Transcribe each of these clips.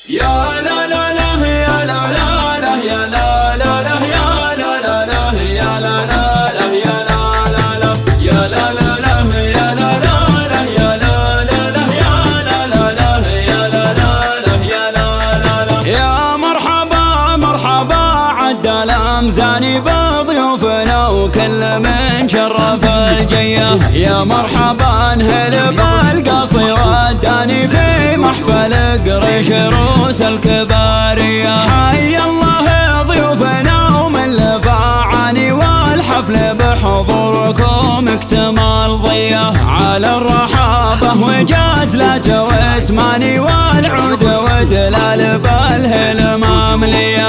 يا لا لا لا يا لا لا لا يا لا لا لا يا لا لا لا يا لا لا لا يا لا لا لا يا لا لا لا يا لا لا لا يا لا لا لا يا لا لا لا يا لا لا لا يا لا لا لا. يا مرحبا مرحبا عد الأمزاني بضيوفنا وكل من شرف الجيه. يا مرحبا هل بالقصي وداني في محفل قريش روس الكبارية. حي الله ضيوفنا ومن لفعاني والحفل بحضوركم اكتمال ضيه. على الرحابة وجازلة واسماني والعود ودلال بالهل ممليه.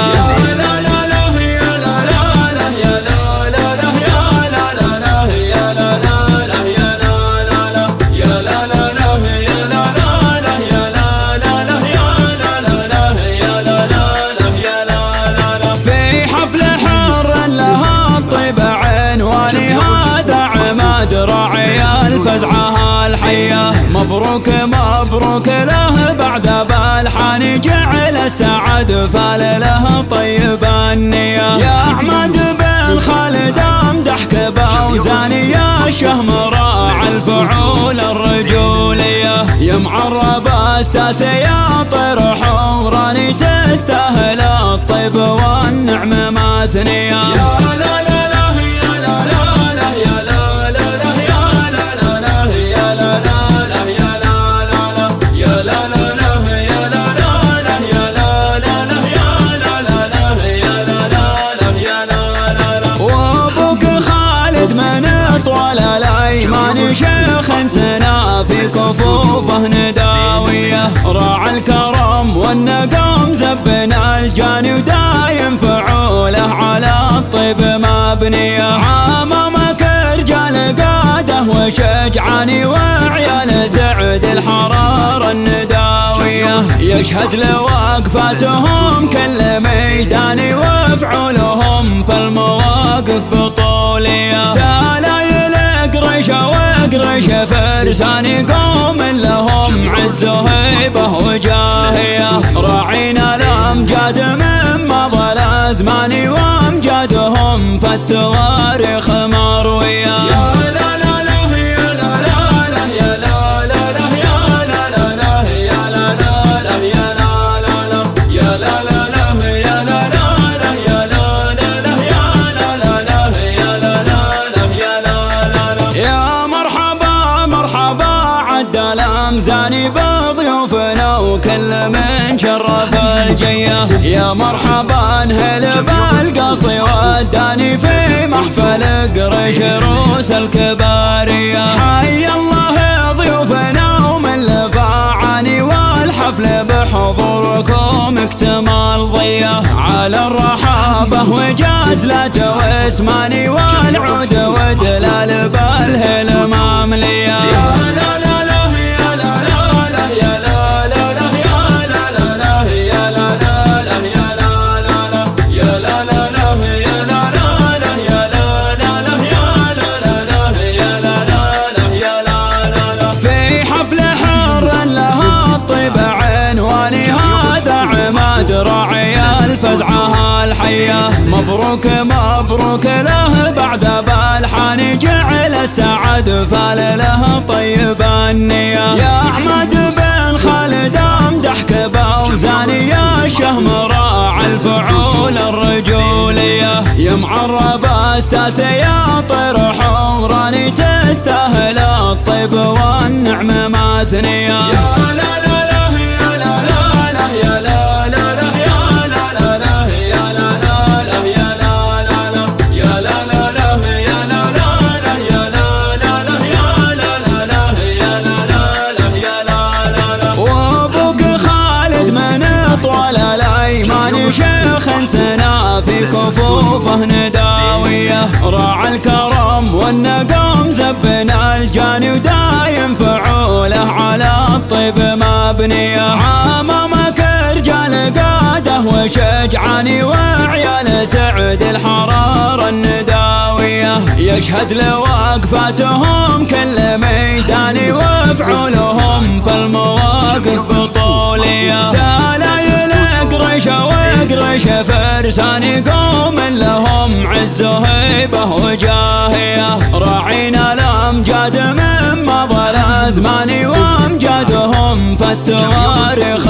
راعي الفزعة الحية مبروك مبروك له بعد بالحان جعل السعد فالله طيب النية. يا أحمد بن خالد امدحك باوزاني يا شهم راعي الفعول الرجولية. يا معرب الساس يا طير حوراني تستاهل الطيب والنعم مثنية. الأيمان شيخ سنا في كفوفه نداوية. راعى الكرم والنقم زبنا الجاني ودايم فعوله على الطيب مبنية. عمامك رجال قاده وشجعاني وعيال سعد الحرارة النداوية. يشهد لوقفاتهم كل ميداني وفعولهم في المواقف بطولية. وقريش فرساني قوم لهم عز وهيبة وجاهية. راعينا الأمجاد من مضى الأزمان وأمجادهم في التواريخ مروية. الأمزاني بضيوفنا وكل من شرف الجيه. يا مرحبا هل بالقصي وداني في محفل قريش روس الكبارية. حي الله ضيوفنا ومن لفعاني والحفل بحضوركم اكتمال ضيه. على الرحابة وجازلة واسماني والعود ودلال بالهل ممليه. راعي الفزعة الحية مبروك مبروك له بعد بالحان جعل السعد فالله طيب النية. يا أحمد بن خالد امدحك باوزاني يا شهم راعي الفعول الرجولية. يا معرب الساس يا طير حوراني تستاهل الطيب والنعم مثنية. شيخ سنا في كفوفه نداوية. راعى الكرم والنقم زبنا الجاني ودايم فعوله على الطيب مبنية. عمامك رجال قاده وشجعاني وعيال سعد الحرارة النداوية. يشهد لوقفاتهم كل ميداني وفعولهم في المواقف بطولية. فرسان قوم لهم عز وهيبة وجاهية، راعينا الأمجاد من مضى الأزمان وأمجادهم فالتواريخ